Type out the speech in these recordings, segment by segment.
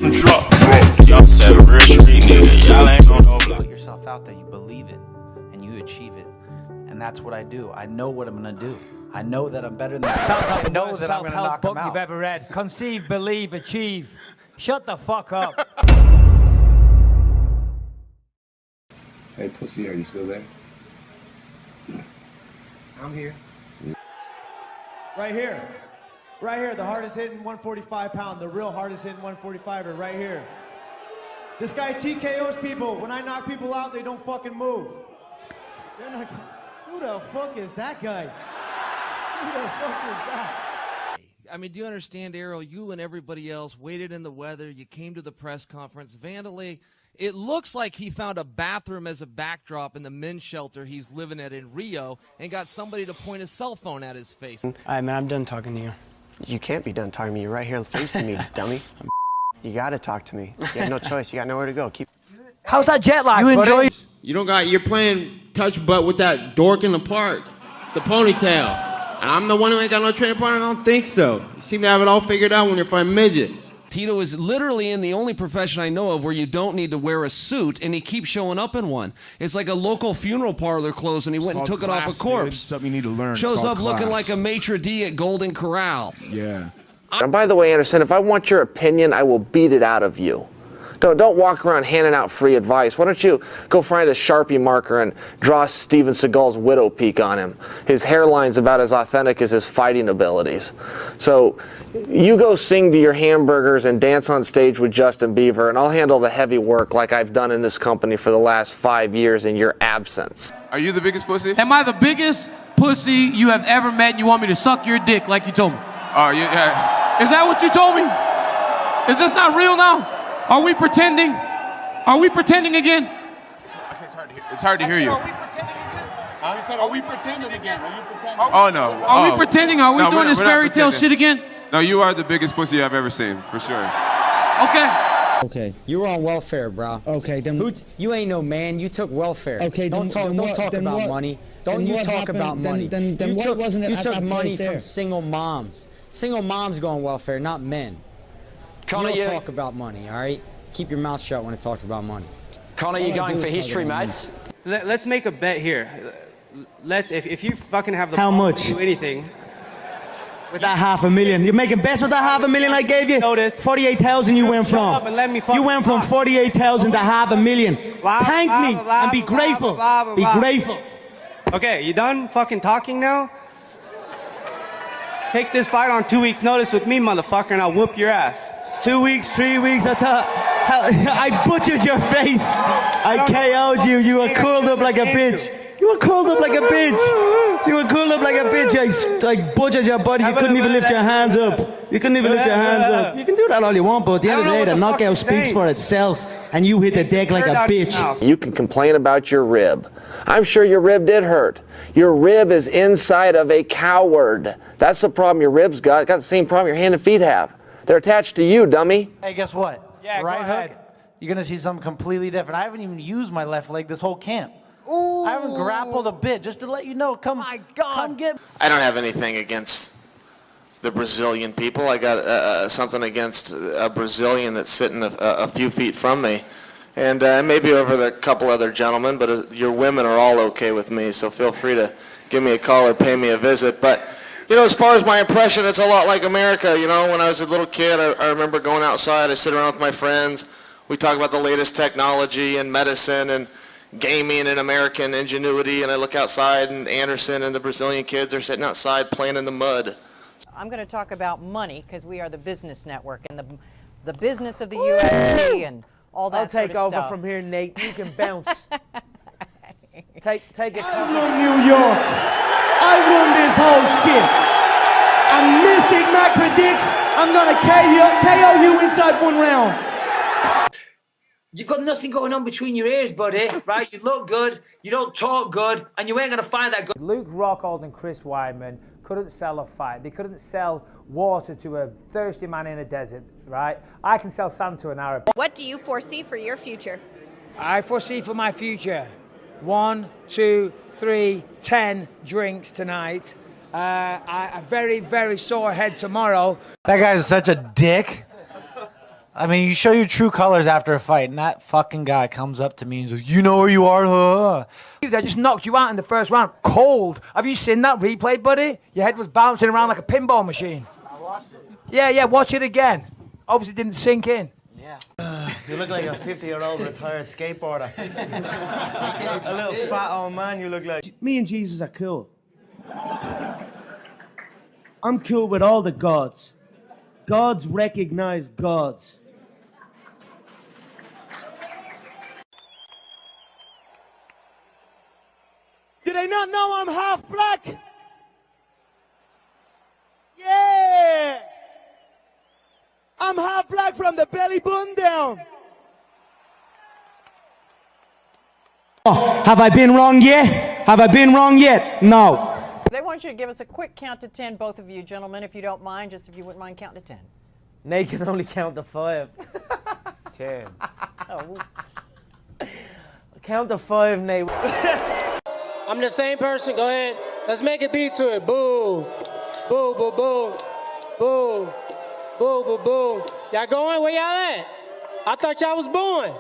Y'all said a real street nigga. Y'all ain't gon' know block. Put yourself out there, you believe it, and you achieve it. And that's what I do. I know what I'm gonna do. I know that I'm better than that. Sounds like I the know worst that I'm gonna knock self-help them book you've out. ever read. Conceive, believe, achieve. Shut the fuck up. Hey, pussy, are you still there? I'm here. Right here. Right here, the hardest hitting 145 pound, the real hardest hitting 145er right here. This guy TKOs people. When I knock people out, they don't fucking move. They're not, who the fuck is that guy? Who the fuck is that? I mean, do you understand, Errol? You and everybody else waited in the weather. You came to the press conference. Vandalay, it looks like he found a bathroom as a backdrop in the men's shelter he's living at in Rio and got somebody to point a cell phone at his face. All right, man, I'm done talking to you. You can't be done talking to me. You're right here facing me, dummy. You gotta talk to me. You have no choice. You got nowhere to go. How's that jet lag? You enjoy. You don't got, you're playing touch butt with that dork in the park, the ponytail. And I'm the one who ain't got no training partner? I don't think so. You seem to have it all figured out when you're fighting midgets. Tito is literally in the only profession I know of where you don't need to wear a suit, and he keeps showing up in one. It's like a local funeral parlor closed, and he went and took it off a corpse. It's something you need to learn. Shows up looking like a maitre d' at Golden Corral. Yeah. And by the way, Anderson, if I want your opinion, I will beat it out of you. Don't walk around handing out free advice. Why don't you go find a Sharpie marker and draw Steven Seagal's widow peak on him? His hairline's about as authentic as his fighting abilities. So you go sing to your hamburgers and dance on stage with Justin Bieber, and I'll handle the heavy work like I've done in this company for the last 5 years in your absence. Are you the biggest pussy? Am I the biggest pussy you have ever met and you want me to suck your dick like you told me? Oh, yeah. Is that what you told me? Is this not real now? Are we pretending? Are we pretending again? Okay, it's hard to hear you. Are we pretending again? I said, are we pretending again? Are you pretending? Oh, no. Are we pretending? Are we doing this fairy tale shit again? No, you are the biggest pussy I've ever seen, for sure. Okay. Okay, you were on welfare, bro. Okay, then. You ain't no man. You took welfare. Okay, don't talk about money. Don't you talk about money. Then you what wasn't it you at took that money place there? from single moms. Single moms go on welfare, not men. Connor, you don't talk about money, all right? Keep your mouth shut when it talks about money. Connor, you going for history, mate? Let's make a bet here. If you fucking have the How much? to do anything. With that $500,000. You're making bets with that $500,000 I gave you? Notice. 48,000 you went from. Shut up and let me You went from 48,000 to $500,000. Thank me and be grateful. Be grateful. Okay, you done fucking talking now? Take this fight on 2 weeks' notice with me, motherfucker, and I'll whoop your ass. 2 weeks, 3 weeks, I butchered your face. I KO'd you. You were curled up like a bitch. You were curled up like a bitch. You were curled up like a bitch. I butchered your body. You couldn't even lift your hands up. You couldn't even lift your hands up. You can do that all you want, but at the end of the day, the knockout speaks for itself, and you hit the deck like a bitch. You can complain about your rib. I'm sure your rib did hurt. Your rib is inside of a coward. That's the problem your rib's got. It's got the same problem your hand and feet have. They're attached to you, dummy. Hey, guess what? Yeah, right go hook. ahead. You're gonna see something completely different. I haven't even used my left leg this whole camp. Ooh. I haven't grappled a bit. Just to let you know, come get me. I don't have anything against the Brazilian people. I got something against a Brazilian that's sitting a few feet from me. And maybe over the couple other gentlemen, but your women are all okay with me, so feel free to give me a call or pay me a visit. But, you know, as far as my impression, it's a lot like America. You know, when I was a little kid, I remember going outside, I'd sit around with my friends. We talk about the latest technology and medicine and gaming and American ingenuity, and I look outside, and Anderson and the Brazilian kids are sitting outside playing in the mud. I'm going to talk about money, because we are the business network, and the business of the UFC and all that I'll take sort of over stuff. from here, Nate. You can bounce. take it. I run New York. I run this whole shit. And Mystic Mac predicts I'm going to KO you inside 1 round. You've got nothing going on between your ears, buddy, right? You look good, you don't talk good, and you ain't going to find that good. Luke Rockhold and Chris Weidman couldn't sell a fight. They couldn't sell water to a thirsty man in a desert, right? I can sell sand to an Arab. What do you foresee for your future? I foresee for my future 1, 2, 3, 10 drinks tonight. A very, very sore head tomorrow. That guy's such a dick. I mean, you show your true colors after a fight, and that fucking guy comes up to me and says, "You know where you are, huh?" They just knocked you out in the first round, cold. Have you seen that replay, buddy? Your head was bouncing around like a pinball machine. I watched it. Yeah, watch it again. Obviously didn't sink in. Yeah. You look like a 50-year-old retired skateboarder. A little fat old man you look like. Me and Jesus are cool. I'm cool with all the gods. Gods recognize gods. Do they not know I'm half black? Yeah! I'm half black from the belly button down. Oh, have I been wrong yet? Have I been wrong yet? No. They want you to give us a quick count to 10, both of you gentlemen, if you don't mind, just if you wouldn't mind counting to 10. Nate can only count to 5. 10. Oh. Count to 5, Nate. I'm the same person. Go ahead. Let's make a beat to it. Boo. Boo, boo, boo. Boo. Boo, boo, boo. Y'all going? Where y'all at? I thought y'all was booing.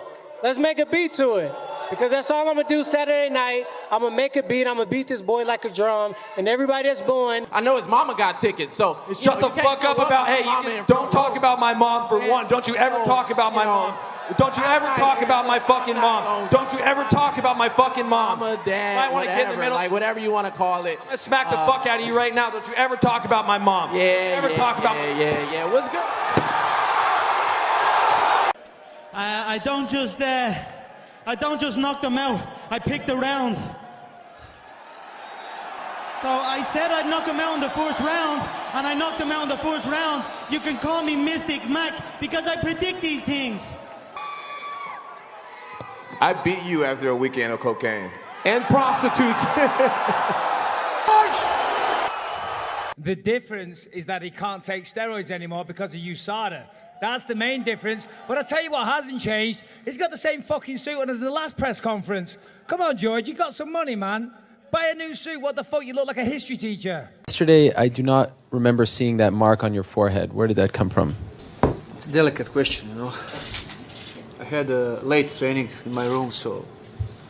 Let's make a beat to it. Because that's all I'm going to do Saturday night. I'm going to make a beat. I'm going to beat this boy like a drum. And everybody that's booing. I know his mama got tickets, so Shut the fuck up about, hey, don't talk about my mom for one. Don't you ever talk about my mom. Don't you ever talk about my fucking mom. Don't you ever talk about my fucking mom. Mama, dad, I want to get in the middle. like whatever you want to call it. I smack the fuck out of you right now. Don't you ever talk about my mom. Talk about Yeah. What's good? I don't just knock them out. I picked the round. So I said I'd knock him out in the first round, and I knocked him out in the first round. You can call me Mystic Mac because I predict these things. I beat you after a weekend of cocaine. And prostitutes. The difference is that he can't take steroids anymore because of USADA. That's the main difference. But I'll tell you what hasn't changed. He's got the same fucking suit on as the last press conference. Come on, George, you got some money, man. Buy a new suit. What the fuck? You look like a history teacher. Yesterday, I do not remember seeing that mark on your forehead. Where did that come from? It's a delicate question, you know. I had a late training in my room, so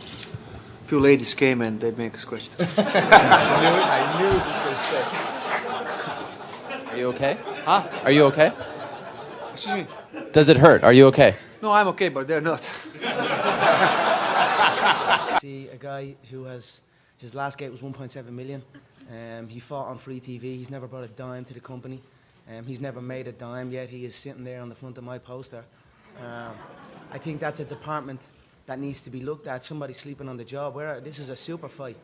a few ladies came and they make us question. I knew this was said. Are you okay? Huh? Are you okay? Excuse me? Does it hurt? Are you okay? No, I'm okay, but they're not. See a guy who has, his last gate was 1.7 million. He fought on free TV. He's never brought a dime to the company. He's never made a dime yet. He is sitting there on the front of my poster. I think that's a department that needs to be looked at. Somebody sleeping on the job. This is a super fight.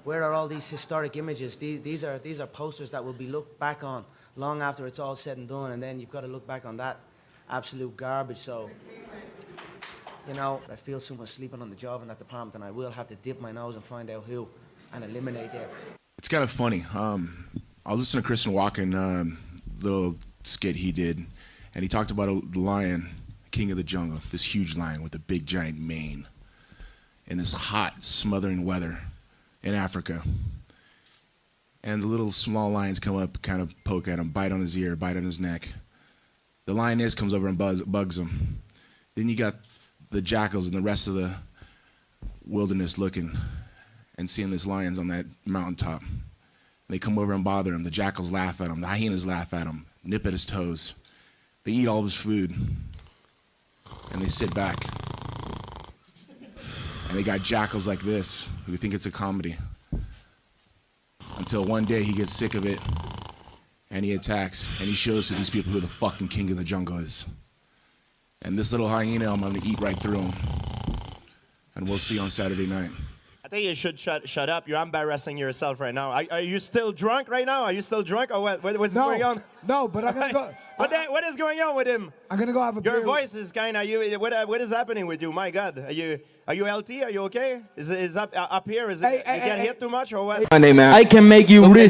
Where are all these historic images? These are posters that will be looked back on long after it's all said and done, and then you've got to look back on that absolute garbage. So, you know, I feel someone's sleeping on the job in that department, and I will have to dip my nose and find out who and eliminate them. It's kind of funny. I was listening to Christian Walken, little skit he did, and he talked about the lion, king of the jungle, this huge lion with a big giant mane in this hot, smothering weather in Africa. And the little small lions come up, kind of poke at him, bite on his ear, bite on his neck. The lioness comes over and bugs him. Then you got the jackals and the rest of the wilderness looking and seeing this lion's on that mountaintop. And they come over and bother him. The jackals laugh at him. The hyenas laugh at him, nip at his toes. They eat all of his food. And they sit back. And they got jackals like this who think it's a comedy. Until one day he gets sick of it and he attacks and he shows to these people who the fucking king of the jungle is. And this little hyena, I'm gonna eat right through him. And we'll see on Saturday night. I think you should shut up. You're embarrassing yourself right now. Are you still drunk right now? Are you still drunk or what? What's going on? No, but I'm gonna go. What is going on with him? I'm gonna go have a beer. Your voice is kind of what is happening with you? My God, are you healthy? Are you okay? Is up here? Is it you get hit too much or what? I can make you rich.